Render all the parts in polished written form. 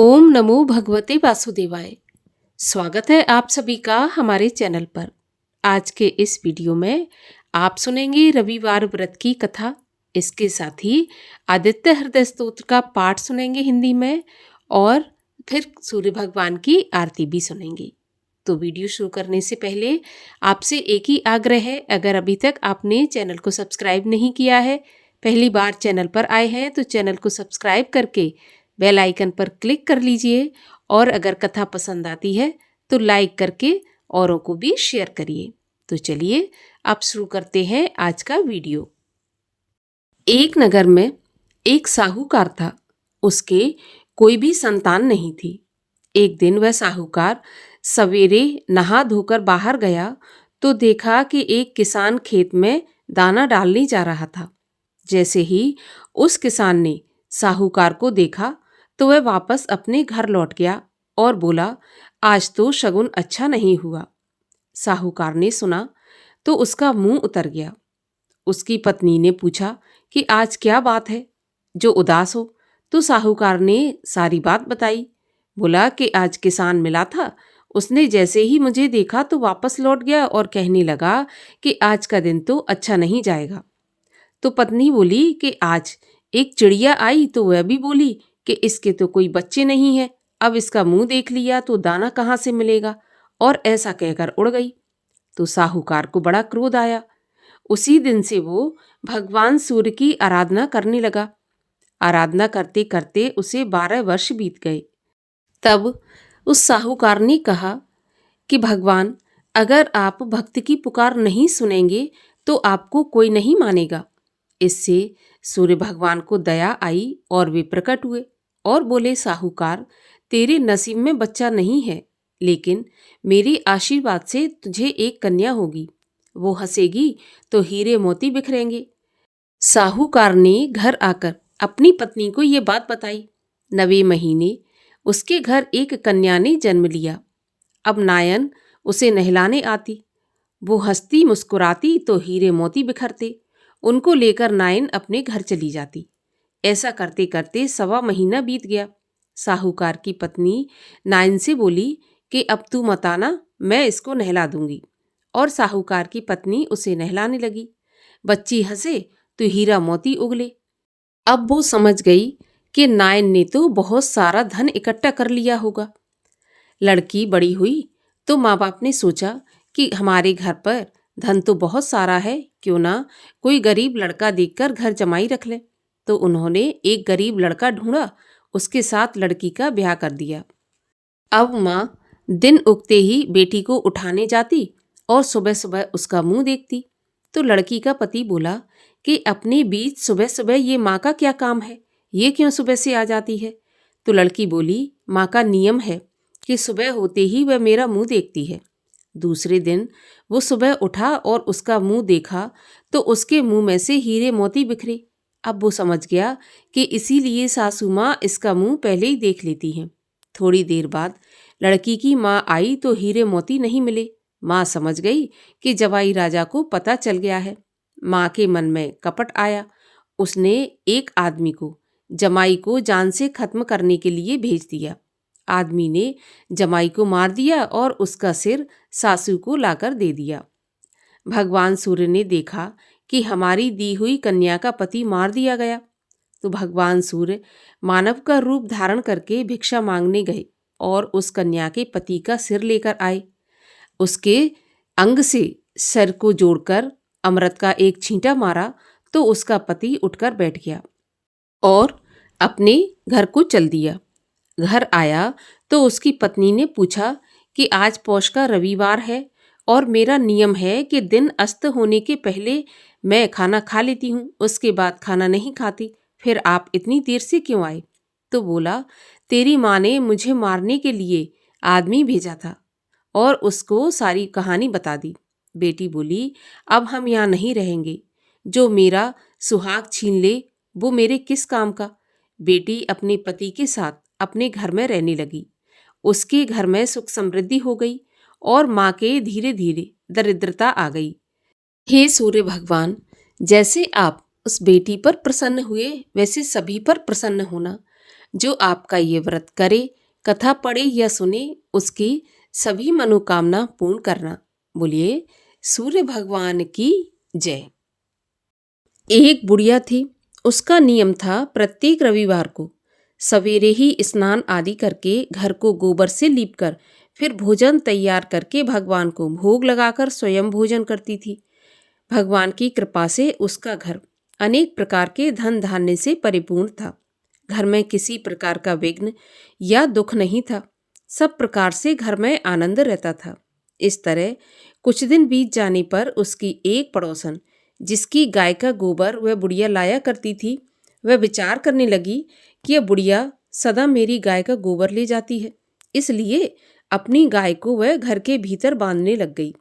ओम नमो भगवते वासुदेवाय। स्वागत है आप सभी का हमारे चैनल पर। आज के इस वीडियो में आप सुनेंगे रविवार व्रत की कथा। इसके साथ ही आदित्य हृदय स्तोत्र का पाठ सुनेंगे हिंदी में और फिर सूर्य भगवान की आरती भी सुनेंगे। तो वीडियो शुरू करने से पहले आपसे एक ही आग्रह है, अगर अभी तक आपने चैनल को सब्सक्राइब नहीं किया है, पहली बार चैनल पर आए हैं तो चैनल को सब्सक्राइब करके बेल आइकन पर क्लिक कर लीजिए और अगर कथा पसंद आती है तो लाइक करके औरों को भी शेयर करिए। तो चलिए अब शुरू करते हैं आज का वीडियो। एक नगर में एक साहूकार था। उसके कोई भी संतान नहीं थी। एक दिन वह साहूकार सवेरे नहा धोकर बाहर गया तो देखा कि एक किसान खेत में दाना डालने जा रहा था। जैसे ही उस किसान ने साहूकार को देखा तो वह वापस अपने घर लौट गया और बोला, आज तो शगुन अच्छा नहीं हुआ। साहूकार ने सुना तो उसका मुंह उतर गया। उसकी पत्नी ने पूछा कि आज क्या बात है जो उदास हो। तो साहूकार ने सारी बात बताई। बोला कि आज किसान मिला था, उसने जैसे ही मुझे देखा तो वापस लौट गया और कहने लगा कि आज का दिन तो अच्छा नहीं जाएगा। तो पत्नी बोली कि आज एक चिड़िया आई तो वह भी बोली कि इसके तो कोई बच्चे नहीं है, अब इसका मुंह देख लिया तो दाना कहाँ से मिलेगा, और ऐसा कहकर उड़ गई। तो साहूकार को बड़ा क्रोध आया। उसी दिन से वो भगवान सूर्य की आराधना करने लगा। आराधना करते करते उसे 12 वर्ष बीत गए। तब उस साहूकार ने कहा कि भगवान, अगर आप भक्त की पुकार नहीं सुनेंगे तो आपको कोई नहीं मानेगा। इससे सूर्य भगवान को दया आई और वे प्रकट हुए और बोले, साहूकार, तेरे नसीब में बच्चा नहीं है, लेकिन मेरे आशीर्वाद से तुझे एक कन्या होगी। वो हंसेगी तो हीरे मोती बिखरेंगे। साहूकार ने घर आकर अपनी पत्नी को ये बात बताई। 9वें महीने उसके घर एक कन्या ने जन्म लिया। अब नायन उसे नहलाने आती। वो हंसती मुस्कुराती तो हीरे मोती बिखरते। उनको लेकर नायन अपने घर चली जाती। ऐसा करते करते 1.25 महीना बीत गया। साहूकार की पत्नी नायन से बोली कि अब तू मत आना, मैं इसको नहला दूंगी। और साहूकार की पत्नी उसे नहलाने लगी। बच्ची हंसे तो हीरा मोती उगले। अब वो समझ गई कि नायन ने तो बहुत सारा धन इकट्ठा कर लिया होगा। लड़की बड़ी हुई तो माँ बाप ने सोचा कि हमारे घर पर धन तो बहुत सारा है, क्यों ना कोई गरीब लड़का देखकर घर जमाई रख ले। तो उन्होंने एक गरीब लड़का ढूंढा, उसके साथ लड़की का ब्याह कर दिया। अब माँ दिन उगते ही बेटी को उठाने जाती और सुबह सुबह उसका मुंह देखती। तो लड़की का पति बोला कि अपने बीच सुबह सुबह ये माँ का क्या काम है, ये क्यों सुबह से आ जाती है। तो लड़की बोली, माँ का नियम है कि सुबह होते ही वह मेरा मुंह देखती है। दूसरे दिन वो सुबह उठा और उसका मुंह देखा तो उसके मुंह में से हीरे मोती बिखरे। अब वो समझ गया कि इसीलिए सासू माँ इसका मुंह पहले ही देख लेती हैं। थोड़ी देर बाद लड़की की माँ आई तो हीरे मोती नहीं मिले। माँ समझ गई कि जवाई राजा को पता चल गया है। माँ के मन में कपट आया। उसने एक आदमी को जमाई को जान से खत्म करने के लिए भेज दिया। आदमी ने जमाई को मार दिया और उसका सिर सासू को लाकर दे दिया। भगवान सूर्य ने देखा कि हमारी दी हुई कन्या का पति मार दिया गया। तो भगवान सूर्य मानव का रूप धारण करके भिक्षा मांगने गए और उस कन्या के पति का सिर लेकर आए। उसके अंग से सर को जोड़कर अमृत का एक छींटा मारा तो उसका पति उठकर बैठ गया और अपने घर को चल दिया। घर आया तो उसकी पत्नी ने पूछा कि आज पौष का रविवार है और मेरा नियम है कि दिन अस्त होने के पहले मैं खाना खा लेती हूँ, उसके बाद खाना नहीं खाती, फिर आप इतनी देर से क्यों आए। तो बोला, तेरी माँ ने मुझे मारने के लिए आदमी भेजा था और उसको सारी कहानी बता दी। बेटी बोली, अब हम यहाँ नहीं रहेंगे, जो मेरा सुहाग छीन ले वो मेरे किस काम का। बेटी अपने पति के साथ अपने घर में रहने लगी। उसके घर में सुख समृद्धि हो गई और माँ के धीरे धीरे दरिद्रता आ गई। हे सूर्य भगवान, जैसे आप उस बेटी पर प्रसन्न हुए वैसे सभी पर प्रसन्न होना। जो आपका ये व्रत करे, कथा पढ़े या सुने, उसकी सभी मनोकामना पूर्ण करना। बोलिए सूर्य भगवान की जय। एक बुढ़िया थी। उसका नियम था प्रत्येक रविवार को सवेरे ही स्नान आदि करके घर को गोबर से लीपकर फिर भोजन तैयार करके भगवान को भोग लगाकर स्वयं भोजन करती थी। भगवान की कृपा से उसका घर अनेक प्रकार के धन धान्य से परिपूर्ण था। घर में किसी प्रकार का विघ्न या दुख नहीं था। सब प्रकार से घर में आनंद रहता था। इस तरह कुछ दिन बीत जाने पर उसकी एक पड़ोसन, जिसकी गाय का गोबर वह बुढ़िया लाया करती थी, वह विचार करने लगी कि यह बुढ़िया सदा मेरी गाय का गोबर ले जाती है, इसलिए अपनी गाय को वह घर के भीतर बांधने लग गई।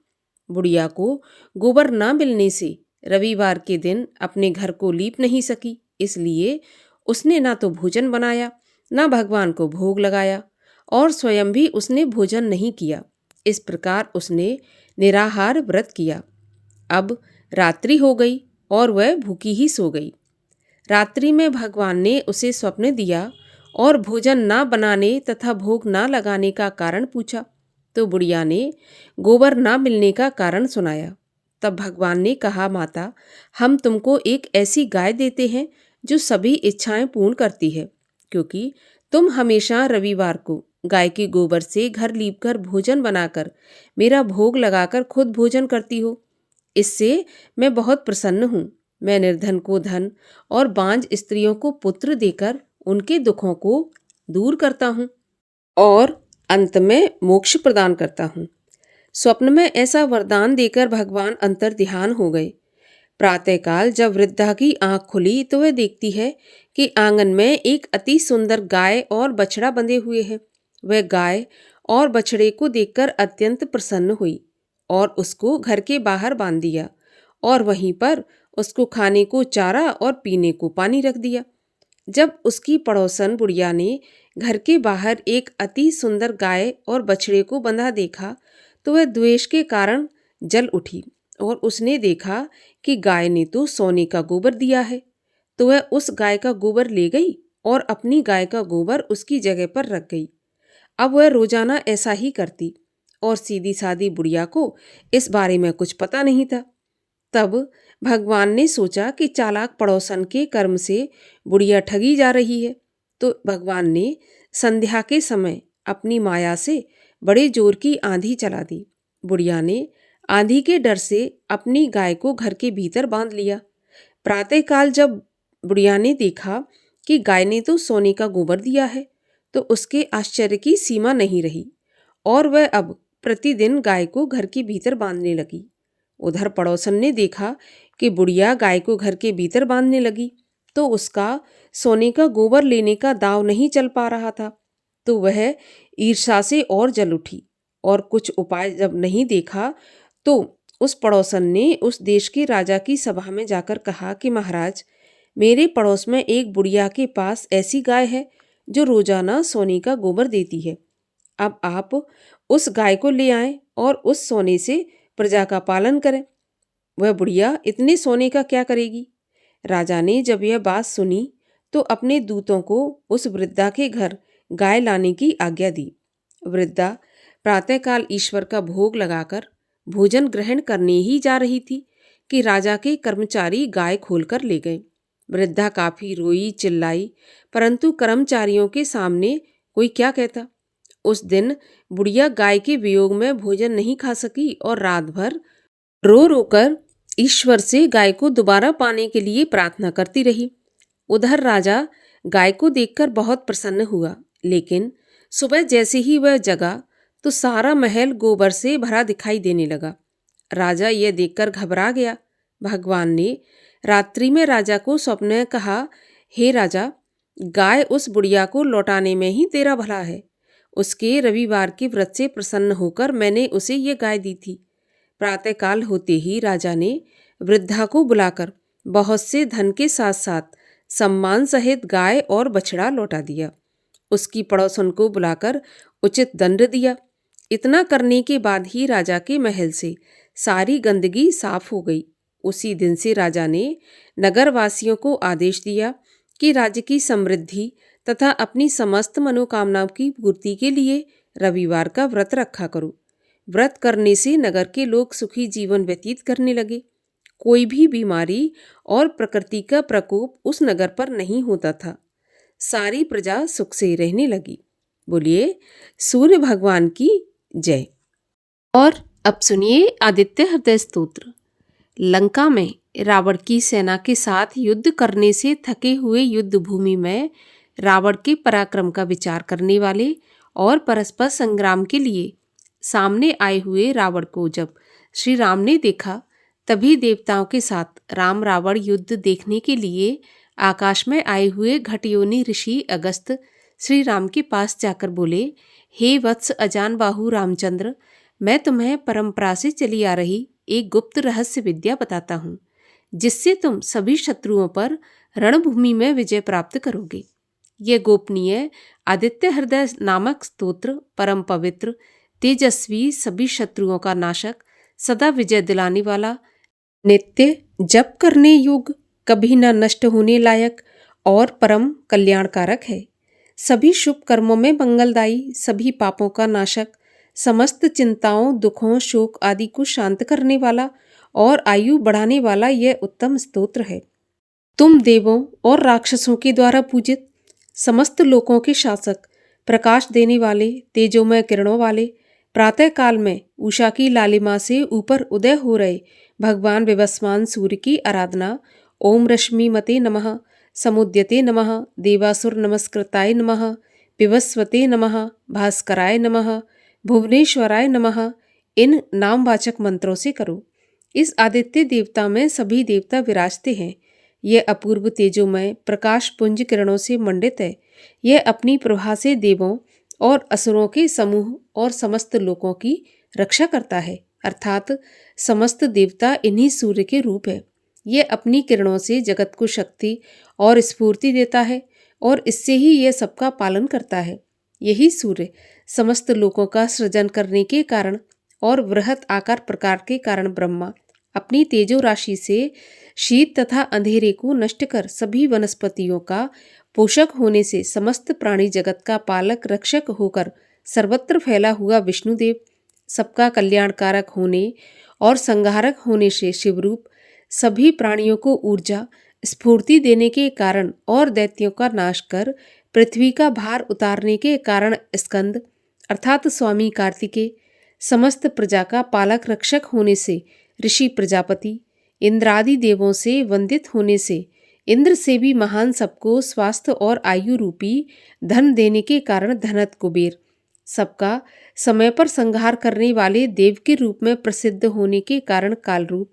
बुढ़िया को गोबर न मिलने से रविवार के दिन अपने घर को लीप नहीं सकी, इसलिए उसने ना तो भोजन बनाया, ना भगवान को भोग लगाया और स्वयं भी उसने भोजन नहीं किया। इस प्रकार उसने निराहार व्रत किया। अब रात्रि हो गई और वह भूखी ही सो गई। रात्रि में भगवान ने उसे स्वप्न दिया और भोजन ना बनाने तथा भोग ना लगाने का कारण पूछा, तो बुढ़िया ने गोबर ना मिलने का कारण सुनाया। तब भगवान ने कहा, माता, हम तुमको एक ऐसी गाय देते हैं जो सभी इच्छाएं पूर्ण करती है, क्योंकि तुम हमेशा रविवार को गाय के गोबर से घर लीपकर भोजन बनाकर मेरा भोग लगाकर खुद भोजन करती हो। इससे मैं बहुत प्रसन्न हूँ। मैं निर्धन को धन और बांझ स्त्रियों को पुत्र देकर उनके दुखों को दूर करता हूँ और अंत में मोक्ष प्रदान करता हूँ। स्वप्न में ऐसा वरदान देकर भगवान अंतर्ध्यान हो गए। प्रातःकाल जब वृद्धा की आंख खुली तो वह देखती है कि आंगन में एक अति सुंदर गाय और बछड़ा बंधे हुए हैं। वह गाय और बछड़े को देखकर अत्यंत प्रसन्न हुई और उसको घर के बाहर बांध दिया और वहीं पर उसको खाने को चारा और पीने को पानी रख दिया। जब उसकी पड़ोसन बुढ़िया ने घर के बाहर एक अति सुंदर गाय और बछड़े को बंधा देखा तो वह द्वेष के कारण जल उठी और उसने देखा कि गाय ने तो सोने का गोबर दिया है, तो वह उस गाय का गोबर ले गई और अपनी गाय का गोबर उसकी जगह पर रख गई। अब वह रोजाना ऐसा ही करती और सीधी सादी बुढ़िया को इस बारे में कुछ पता नहीं था। तब भगवान ने सोचा कि चालाक पड़ोसन के कर्म से बुढ़िया ठगी जा रही है, तो भगवान ने संध्या के समय अपनी माया से बड़े जोर की आंधी चला दी। बुढ़िया ने आंधी के डर से अपनी गाय को घर के भीतर बांध लिया। प्रातःकाल जब बुढ़िया ने देखा कि गाय ने तो सोने का गोबर दिया है, तो उसके आश्चर्य की सीमा नहीं रही और वह अब प्रतिदिन गाय को घर के भीतर बांधने लगी। उधर पड़ोसन ने देखा कि बुढ़िया गाय को घर के भीतर बांधने लगी, तो उसका सोने का गोबर लेने का दांव नहीं चल पा रहा था, तो वह ईर्ष्या से और जल उठी और कुछ उपाय जब नहीं देखा तो उस पड़ोसन ने उस देश के राजा की सभा में जाकर कहा कि महाराज, मेरे पड़ोस में एक बुढ़िया के पास ऐसी गाय है जो रोजाना सोने का गोबर देती है। अब आप उस गाय को ले आएं और उस सोने से प्रजा का पालन करें। वह बुढ़िया इतने सोने का क्या करेगी? राजा ने जब यह बात सुनी तो अपने दूतों को उस वृद्धा के घर गाय लाने की आज्ञा दी। वृद्धा प्रातःकाल ईश्वर का भोग लगाकर भोजन ग्रहण करने ही जा रही थी कि राजा के कर्मचारी गाय खोलकर ले गए। वृद्धा काफी रोई चिल्लाई, परंतु कर्मचारियों के सामने कोई क्या कहता। उस दिन बुढ़िया गाय के वियोग में भोजन नहीं खा सकी और रात भर रो रोकर ईश्वर से गाय को दोबारा पाने के लिए प्रार्थना करती रही। उधर राजा गाय को देखकर बहुत प्रसन्न हुआ, लेकिन सुबह जैसे ही वह जगा तो सारा महल गोबर से भरा दिखाई देने लगा। राजा यह देखकर घबरा गया। भगवान ने रात्रि में राजा को स्वप्न में कहा, हे राजा, गाय उस बुढ़िया को लौटाने में ही तेरा भला है। उसके रविवार के व्रत से प्रसन्न होकर मैंने उसे ये गाय दी थी। प्रातःकाल होते ही राजा ने वृद्धा को बुलाकर बहुत से धन के साथ साथ सम्मान सहित गाय और बछड़ा लौटा दिया। उसकी पड़ोसन को बुलाकर उचित दंड दिया। इतना करने के बाद ही राजा के महल से सारी गंदगी साफ हो गई। उसी दिन से राजा ने नगरवासियों को आदेश दिया कि राज्य की समृद्धि तथा अपनी समस्त मनोकामनाओं की पूर्ति के लिए रविवार का व्रत रखा करो। व्रत करने से नगर के लोग सुखी जीवन व्यतीत करने लगे। कोई भी बीमारी और प्रकृति का प्रकोप उस नगर पर नहीं होता था। सारी प्रजा सुख से रहने लगी। बोलिए सूर्य भगवान की जय। और अब सुनिए आदित्य हृदय स्तोत्र। लंका में रावण की सेना के साथ युद्ध करने से थके हुए युद्ध भूमि में रावण के पराक्रम का विचार करने वाले और परस्पर संग्राम के लिए सामने आए हुए रावण को जब श्री राम ने देखा, तभी देवताओं के साथ राम रावण युद्ध देखने के लिए आकाश में आए हुए घटयोनी ऋषि अगस्त्य श्री राम के पास जाकर बोले, हे वत्स अजान बाहु रामचंद्र, मैं तुम्हें परंपरा से चली आ रही एक गुप्त रहस्य विद्या बताता हूँ, जिससे तुम सभी शत्रुओं पर रणभूमि में विजय प्राप्त करोगे। यह गोपनीय आदित्य हृदय नामक स्तोत्र परम पवित्र, तेजस्वी, सभी शत्रुओं का नाशक, सदा विजय दिलाने वाला, नित्य जप करने योग्य, कभी न नष्ट होने लायक और परम कल्याणकारक है। सभी शुभ कर्मों में मंगलदायी, सभी पापों का नाशक, समस्त चिंताओं, दुखों, शोक आदि को शांत करने वाला और आयु बढ़ाने वाला यह उत्तम स्तोत्र है। तुम देवों और राक्षसों के द्वारा पूजित, समस्त लोकों के शासक, प्रकाश देने वाले, तेजोमय किरणों वाले, प्रातः काल में उषा की लालिमा से ऊपर उदय हो रहे भगवान विवस्वान सूर्य की आराधना। ओम रश्मिमते नमः, समुद्यते नमः, देवासुर नमस्कृताय नमः, विवस्वते नमः, भास्कराय नमः, भुवनेश्वराय नमः, इन नामवाचक मंत्रों से करो। इस आदित्य देवता में सभी देवता विराजते हैं। यह अपूर्व तेजोमय प्रकाश पुंज किरणों से मंडित है। यह अपनी प्रभा से देवों और असुरों के समूह और समस्त लोकों की रक्षा करता है, अर्थात समस्त देवता इन्हीं सूर्य के रूप है। यह अपनी किरणों से जगत को शक्ति और स्फूर्ति देता है और इससे ही यह सबका पालन करता है। यही सूर्य समस्त लोकों का सृजन करने के कारण और वृहत आकार प्रकार के कारण ब्रह्मा अपनी तेजो राशि से शीत तथा अंधेरे को नष्ट कर सभी वनस्पतियों का पोषक होने से समस्त प्राणी जगत का पालक रक्षक होकर सर्वत्र फैला हुआ विष्णुदेव, सबका कल्याणकारक होने और संहारक होने से शिवरूप, सभी प्राणियों को ऊर्जा स्फूर्ति देने के कारण और दैत्यों का नाश कर पृथ्वी का भार उतारने के कारण स्कंद अर्थात स्वामी कार्तिकेय, समस्त प्रजा का पालक रक्षक होने से ऋषि प्रजापति, इंद्रादि देवों से वंदित होने से इंद्र से भी महान, सबको स्वास्थ्य और आयु रूपी धन देने के कारण धनत कुबेर, सबका समय पर संहार करने वाले देव के रूप में प्रसिद्ध होने के कारण कालरूप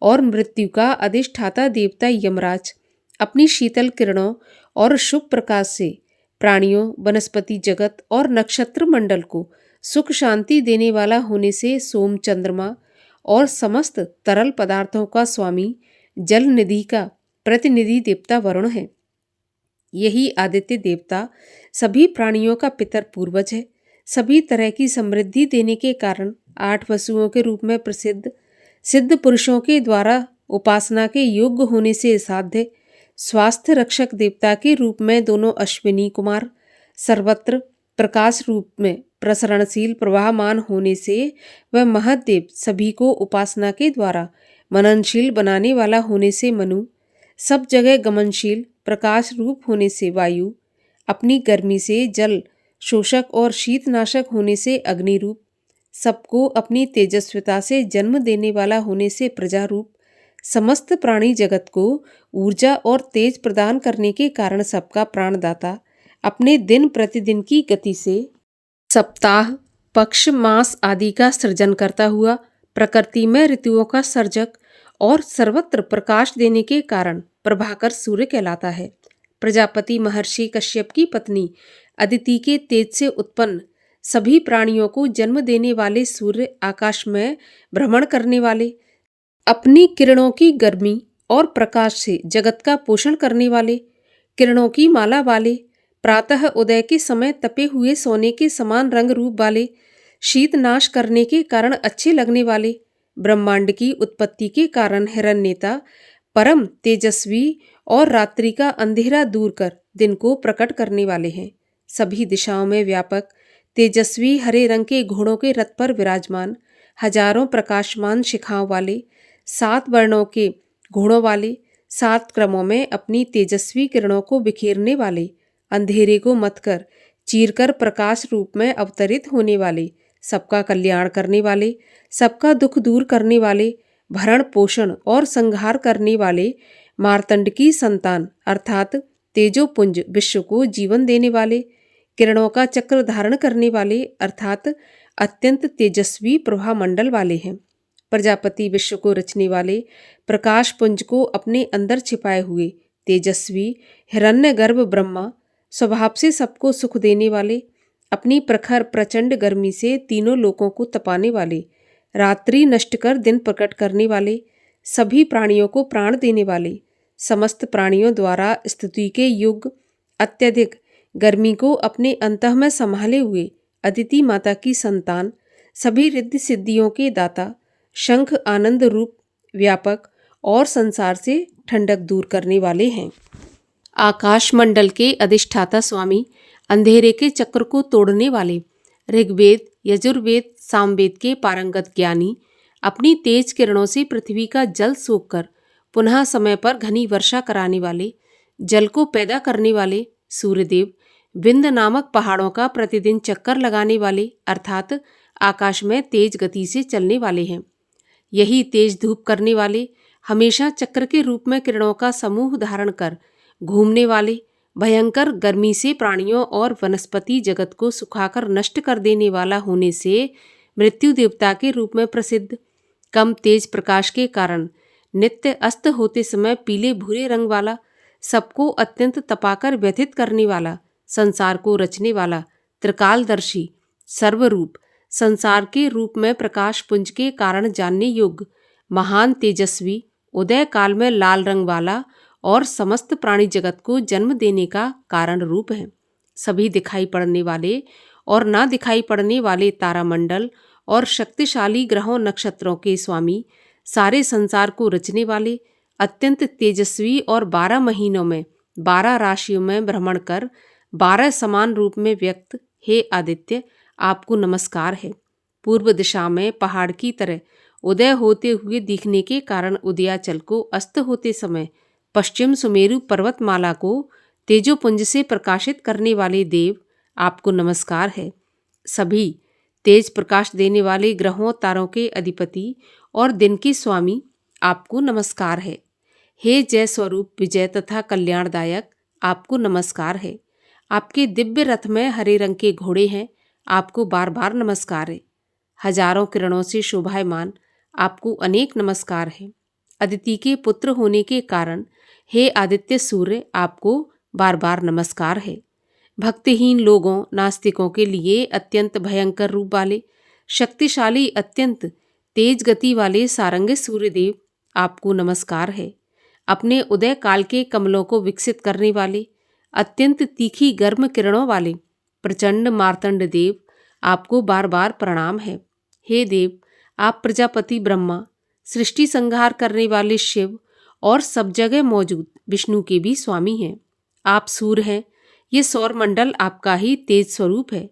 और मृत्यु का अधिष्ठाता देवता यमराज, अपनी शीतल किरणों और शुभ प्रकाश से प्राणियों, वनस्पति जगत और नक्षत्र मंडल को सुख शांति देने वाला होने से सोम चंद्रमा और समस्त तरल पदार्थों का स्वामी, जल निधि का प्रतिनिधि देवता वरुण है। यही आदित्य देवता सभी प्राणियों का पितर पूर्वज है। सभी तरह की समृद्धि देने के कारण 8 वसुओं के रूप में प्रसिद्ध, सिद्ध पुरुषों के द्वारा उपासना के योग्य होने से साध्य, स्वास्थ्य रक्षक देवता के रूप में दोनों अश्विनी कुमार, सर्वत्र प्रकाश रूप में प्रसरणशील प्रवाहमान होने से वह महदेव, सभी को उपासना के द्वारा मननशील बनाने वाला होने से मनु, सब जगह गमनशील प्रकाश रूप होने से वायु, अपनी गर्मी से जल शोषक और शीतनाशक होने से अग्नि रूप, सबको अपनी तेजस्विता से जन्म देने वाला होने से प्रजा रूप, समस्त प्राणी जगत को ऊर्जा और तेज प्रदान करने के कारण सबका प्राणदाता, अपने दिन प्रतिदिन की गति से सप्ताह, पक्ष, मास आदि का सृजन करता हुआ प्रकृति में ऋतुओं का सर्जक और सर्वत्र प्रकाश देने के कारण प्रभाकर सूर्य कहलाता है। प्रजापति महर्षि कश्यप की पत्नी अदिति के तेज से उत्पन्न सभी प्राणियों को जन्म देने वाले सूर्य, आकाश में भ्रमण करने वाले, अपनी किरणों की गर्मी और प्रकाश से जगत का पोषण करने वाले, किरणों की माला वाले, प्रातः उदय के समय तपे हुए सोने के समान रंग रूप वाले, शीत नाश करने के कारण अच्छे लगने वाले, ब्रह्मांड की उत्पत्ति के कारण हिरण्येता, परम तेजस्वी और रात्रि का अंधेरा दूर कर दिन को प्रकट करने वाले हैं। सभी दिशाओं में व्यापक तेजस्वी हरे रंग के घोड़ों के रथ पर विराजमान, हजारों प्रकाशमान शिखाओं वाले, 7 वर्णों के घोड़ों वाले, 7 क्रमों में अपनी तेजस्वी किरणों को बिखेरने वाले, अंधेरे को मत कर चीरकर प्रकाश रूप में अवतरित होने वाले, सबका कल्याण करने वाले, सबका दुख दूर करने वाले, भरण पोषण और संहार करने वाले, मार्तंड की संतान अर्थात तेजोपुंज विश्व को जीवन देने वाले, किरणों का चक्र धारण करने वाले अर्थात अत्यंत तेजस्वी प्रभामंडल वाले हैं। प्रजापति विश्व को रचने वाले, प्रकाश पुंज को अपने अंदर छिपाए हुए तेजस्वी हिरण्यगर्भ ब्रह्मा, स्वभाव से सबको सुख देने वाले, अपनी प्रखर प्रचंड गर्मी से तीनों लोकों को तपाने वाले, रात्रि नष्ट कर दिन प्रकट करने वाले, सभी प्राणियों को प्राण देने वाले, समस्त प्राणियों द्वारा स्तुति के युग अत्यधिक गर्मी को अपने अंतः में संभाले हुए अदिति माता की संतान, सभी रिद्धि सिद्धियों के दाता, शंख आनंद रूप व्यापक और संसार से ठंडक दूर करने वाले हैं। आकाश मंडल के अधिष्ठाता स्वामी, अंधेरे के चक्र को तोड़ने वाले, ऋग्वेद यजुर्वेद सामवेद के पारंगत ज्ञानी, अपनी तेज किरणों से पृथ्वी का जल सोखकर पुनः समय पर घनी वर्षा कराने वाले, जल को पैदा करने वाले सूर्यदेव, विंद नामक पहाड़ों का प्रतिदिन चक्कर लगाने वाले अर्थात आकाश में तेज गति से चलने वाले हैं। यही तेज धूप करने वाले, हमेशा चक्र के रूप में किरणों का समूह धारण कर घूमने वाले, भयंकर गर्मी से प्राणियों और वनस्पति जगत को सुखाकर नष्ट कर देने वाला होने से मृत्यु देवता के रूप में प्रसिद्ध, कम तेज प्रकाश के कारण नित्य अस्त होते समय पीले भूरे रंग वाला, सबको अत्यंत तपाकर व्यथित करने वाला, संसार को रचने वाला, त्रिकालदर्शी, सर्वरूप, संसार के रूप में प्रकाश पुंज के कारण जानने योग्य, महान तेजस्वी, उदय काल में लाल रंग वाला और समस्त प्राणी जगत को जन्म देने का कारण रूप है। सभी दिखाई पड़ने वाले और ना दिखाई पड़ने वाले तारामंडल और शक्तिशाली ग्रहों नक्षत्रों के स्वामी, सारे संसार को रचने वाले, अत्यंत तेजस्वी और 12 महीनों में 12 राशियों में भ्रमण कर 12 समान रूप में व्यक्त, हे आदित्य, आपको नमस्कार है। पूर्व दिशा में पहाड़ की तरह उदय होते हुए दिखने के कारण उदयाचल को अस्त होते समय पश्चिम सुमेरु पर्वतमाला को तेजोपुंज से प्रकाशित करने वाले देव, आपको नमस्कार है। सभी तेज प्रकाश देने वाले ग्रहों तारों के अधिपति और दिन के स्वामी, आपको नमस्कार है। हे जय स्वरूप विजय तथा कल्याणदायक, आपको नमस्कार है। आपके दिव्य रथ में हरे रंग के घोड़े हैं, आपको बार बार नमस्कार है। हजारों किरणों से शोभायमान, आपको अनेक नमस्कार है। अदिति के पुत्र होने के कारण हे आदित्य सूर्य, आपको बार बार नमस्कार है। भक्तिहीन लोगों नास्तिकों के लिए अत्यंत भयंकर रूप वाले, शक्तिशाली अत्यंत तेज गति वाले सारंग सूर्यदेव, आपको नमस्कार है। अपने उदय काल के कमलों को विकसित करने वाले, अत्यंत तीखी गर्म किरणों वाले प्रचंड मार्तंड देव, आपको बार बार प्रणाम है। हे देव, आप प्रजापति ब्रह्मा, सृष्टि संहार करने वाले शिव और सब जगह मौजूद विष्णु के भी स्वामी हैं। आप सूर्य हैं, ये सौर मंडल आपका ही तेज स्वरूप है।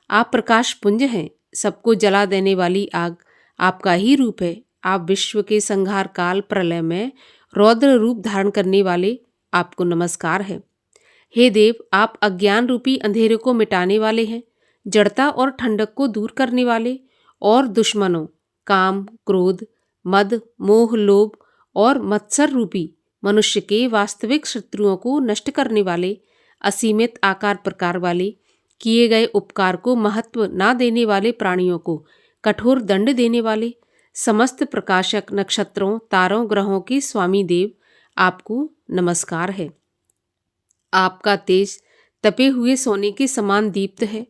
आप प्रकाश पुंज हैं, सबको जला देने वाली आग आपका ही रूप है। आप विश्व के संहार काल प्रलय में रौद्र रूप धारण करने वाले, आपको नमस्कार है। हे देव, आप अज्ञान रूपी अंधेरे को मिटाने वाले हैं, जड़ता और ठंडक को दूर करने वाले और दुश्मनों काम क्रोध मद मोह लोभ और मत्सर रूपी मनुष्य के वास्तविक शत्रुओं को नष्ट करने वाले, असीमित आकार प्रकार वाले, किए गए उपकार को महत्व ना देने वाले प्राणियों को कठोर दंड देने वाले, समस्त प्रकाशक नक्षत्रों तारों ग्रहों के स्वामी देव, आपको नमस्कार है। आपका तेज तपे हुए सोने के समान दीप्त है।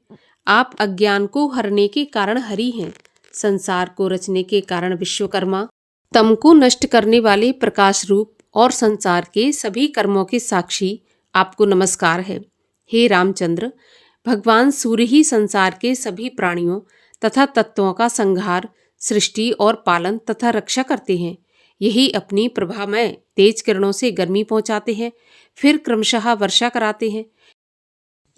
आप अज्ञान को हरने के कारण हरि हैं, संसार को रचने के कारण विश्वकर्मा, तम को नष्ट करने वाले प्रकाश रूप और संसार के सभी कर्मों के साक्षी, आपको नमस्कार है। हे रामचंद्र, भगवान सूर्य ही संसार के सभी प्राणियों तथा तत्वों का संहार, सृष्टि और पालन तथा रक्षा करते हैं। यही अपनी प्रभा में तेज किरणों से गर्मी पहुंचाते हैं, फिर क्रमशः वर्षा कराते हैं।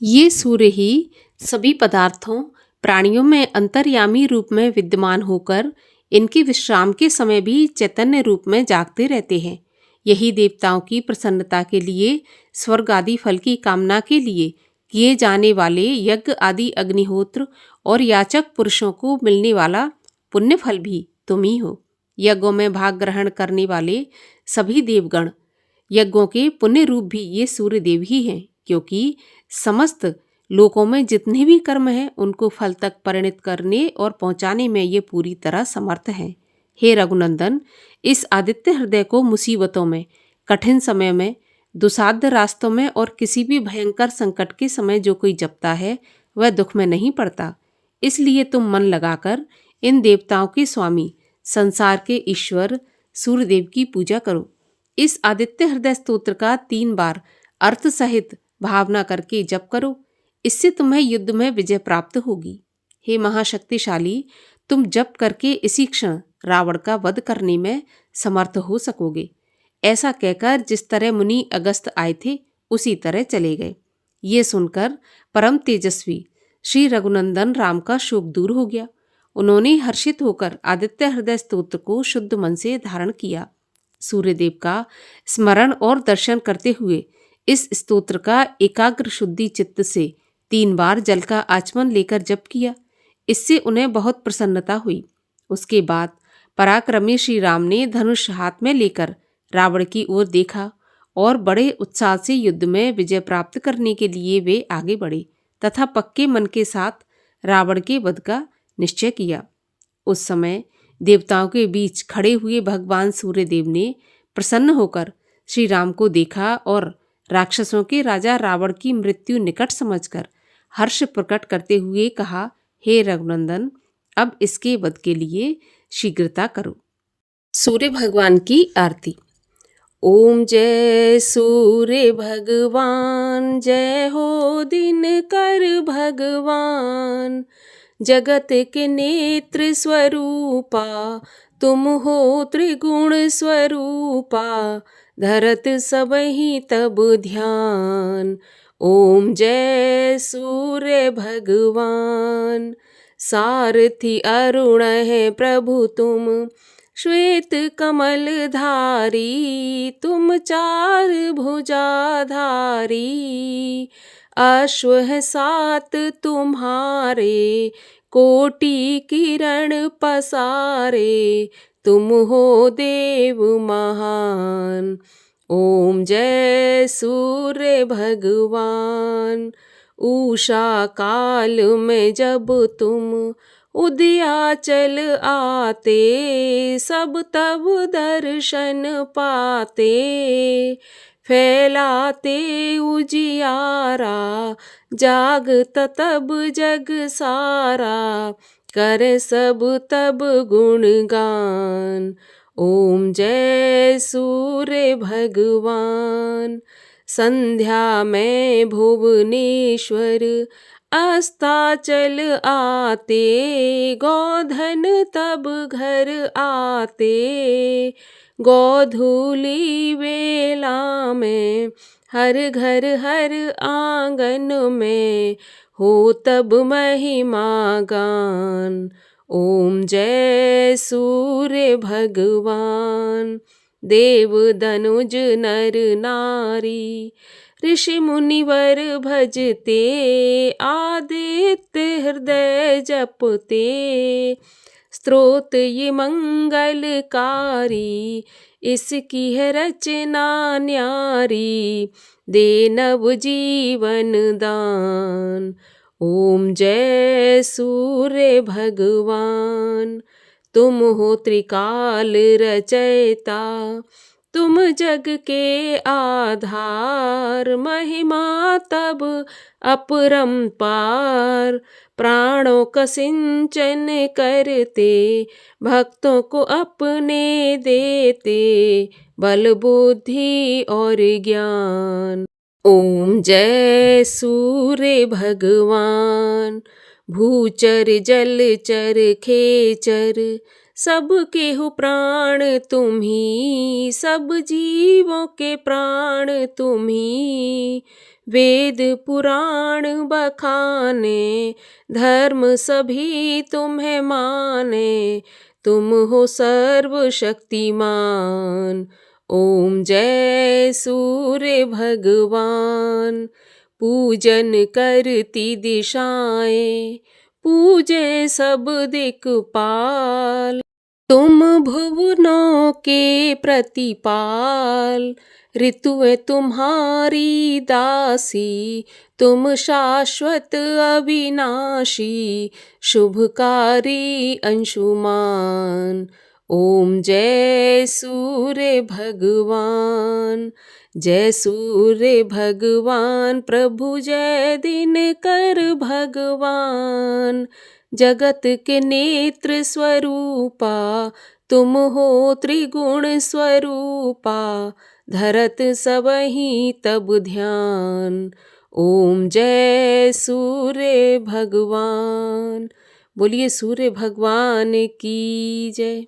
ये सूर्य ही सभी पदार्थों प्राणियों में अंतर्यामी रूप में विद्यमान होकर इनके विश्राम के समय भी चैतन्य रूप में जागते रहते हैं। यही देवताओं की प्रसन्नता के लिए, स्वर्ग आदि फल की कामना के लिए किए जाने वाले यज्ञ आदि अग्निहोत्र और याचक पुरुषों को मिलने वाला पुण्य फल भी तुम ही हो। यज्ञों में भाग ग्रहण करने वाले सभी देवगण, यज्ञों के पुण्य रूप भी ये सूर्य देव ही हैं, क्योंकि समस्त लोकों में जितने भी कर्म हैं उनको फल तक परिणत करने और पहुंचाने में ये पूरी तरह समर्थ हैं। हे रघुनंदन, इस आदित्य हृदय को मुसीबतों में, कठिन समय में, दुसाध्य रास्तों में और किसी भी भयंकर संकट के समय जो कोई जपता है वह दुख में नहीं पड़ता। इसलिए तुम मन लगाकर इन देवताओं के स्वामी, संसार के ईश्वर सूर्यदेव की पूजा करो। इस आदित्य हृदय स्तोत्र का 3 बार अर्थ सहित भावना करके जप करो। इससे तुम्हें युद्ध में विजय प्राप्त होगी। हे महाशक्तिशाली, तुम जप करके इसी क्षण रावण का वध करने में समर्थ हो सकोगे। ऐसा कहकर जिस तरह मुनि अगस्त आए थे उसी तरह चले गए। ये सुनकर परम तेजस्वी श्री रघुनंदन राम का शोक दूर हो गया। उन्होंने हर्षित होकर आदित्य हृदय स्तोत्र को शुद्ध मन से धारण किया। सूर्यदेव का स्मरण और दर्शन करते हुए इस स्तोत्र का एकाग्र शुद्धि चित्त से 3 बार जल का आचमन लेकर जप किया। इससे उन्हें बहुत प्रसन्नता हुई। उसके बाद पराक्रमी श्री राम ने धनुष हाथ में लेकर रावण की ओर देखा और बड़े उत्साह से युद्ध में विजय प्राप्त करने के लिए वे आगे बढ़े तथा पक्के मन के साथ रावण के वध का निश्चय किया। उस समय देवताओं के बीच खड़े हुए भगवान सूर्यदेव ने प्रसन्न होकर श्री राम को देखा और राक्षसों के राजा रावण की मृत्यु निकट समझकर हर्ष प्रकट करते हुए कहा, हे रघुनंदन, अब इसके वध के लिए शीघ्रता करो। सूर्य भगवान की आरती। ओम जय सूर्य भगवान, जय हो दिनकर भगवान। जगत के नेत्र स्वरूपा, तुम हो त्रिगुण स्वरूपा। धरत सबहि तब ध्यान, ओम जय सूर्य भगवान। सारथी अरुण है प्रभु तुम, श्वेत कमल धारी। तुम 4 भुजाधारी, अश्व है 7 तुम्हारे। कोटि किरण पसारे, तुम हो देव महान। ओम जय सूर्य भगवान। उषा काल में जब तुम उदयाचल आते, सब तब दर्शन पाते। फैलाते उजियारा, जागत तब जग सारा। करे सब तब गुणगान, ओम जय सूर्य भगवान। संध्या में भुवनेश्वर अस्ताचल आते। गोधन तब घर आते, गोधूली वेला में। हर घर हर आंगन में, हो तब महिमा गान। ओम जय सूर्य भगवान। देव धनुज नर नारी, ऋषि मुनिवर भजते। आदित्य हृदय जपते, स्तोत्र ये मंगलकारी। इसकी है रचना न्यारी, दे नव जीवन दान। ओम जय सूर्य भगवान। तुम हो त्रिकाल रचयिता, तुम जग के आधार। महिमा तब अपरंपार, प्राणों का सिंचन करते। भक्तों को अपने देते, बल बुद्धि और ज्ञान। ओम जय सूर्य भगवान। भूचर जलचर खेचर, सब केहु प्राण तुम्ही, सब जीवों के प्राण तुम्ही। वेद पुराण बखाने, धर्म सभी तुम्हें माने। तुम हो सर्वशक्तिमान, ओम जय सूर्य भगवान। पूजन करती दिशाएं, पूजे सब दिक्पाल। तुम भुवनों के प्रतिपाल, ऋतुएं तुम्हारी दासी। तुम शाश्वत अविनाशी, शुभकारी अंशुमान। ओम जय सूर्य भगवान, जय सूर्य भगवान। प्रभु जय दिनकर भगवान, जगत के नेत्र स्वरूपा। तुम हो त्रिगुण स्वरूपा, धरत सबहि तब ध्यान। ओम जय सूर्य भगवान। बोलिए सूर्य भगवान की जय।